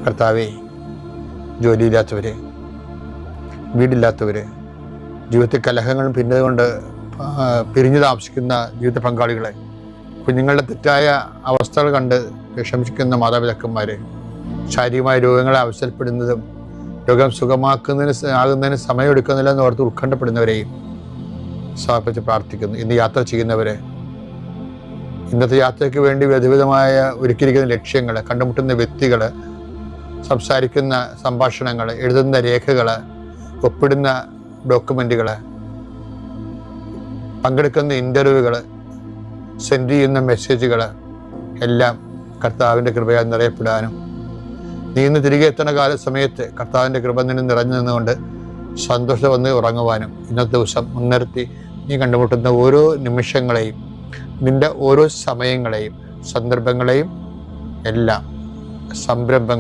കർത്താവേ, ജോലിയില്ലാത്തവർ, വീടില്ലാത്തവർ, ജീവിതത്തിൽ കലഹങ്ങളും ഭിന്നതകൊണ്ട് പിരിഞ്ഞു താമസിക്കുന്ന ജീവിത പങ്കാളികളെ, കുഞ്ഞുങ്ങളുടെ തെറ്റായ അവസ്ഥകൾ കണ്ട് വിഷമിക്കുന്ന മാതാപിതാക്കന്മാർ, ശാരീരികമായ രോഗങ്ങളെ അവസരപ്പെടുന്നതും രോഗം ആകുന്നതിന് സമയമെടുക്കുന്നില്ല എന്ന് ഓർത്ത് ഉത്കണ്ഠപ്പെടുന്നവരെയും സമർപ്പിച്ച് പ്രാർത്ഥിക്കുന്നു. ഇന്ന് യാത്ര ചെയ്യുന്നവരെ, ഇന്നത്തെ യാത്രയ്ക്ക് വേണ്ടി വിവിധമായ ഒരുക്കിയിരിക്കുന്ന ലക്ഷ്യങ്ങൾ, കണ്ടുമുട്ടുന്ന വ്യക്തികൾ, സംസാരിക്കുന്ന സംഭാഷണങ്ങൾ, എഴുതുന്ന രേഖകൾ, ഒപ്പിടുന്ന ഡോക്യുമെൻറ്റുകൾ, പങ്കെടുക്കുന്ന ഇൻ്റർവ്യൂകൾ, സെൻഡ് ചെയ്യുന്ന മെസ്സേജുകൾ എല്ലാം കർത്താവിൻ്റെ കൃപയാൽ നിറയപ്പെടാനും നീ ഇന്ന് തിരികെ എത്തുന്ന സമയത്ത് കർത്താവിൻ്റെ കൃപ നിന്നെ നിറഞ്ഞു നിന്നുകൊണ്ട് സന്തോഷം വന്ന് ഉറങ്ങുവാനും ഇന്നത്തെ ദിവസം മുൻനിർത്തി നീ കണ്ടുമുട്ടുന്ന ഓരോ നിമിഷങ്ങളെയും, നിൻ്റെ ഓരോ സമയങ്ങളെയും, സന്ദർഭങ്ങളെയും, എല്ലാം സംരംഭങ്ങളെയും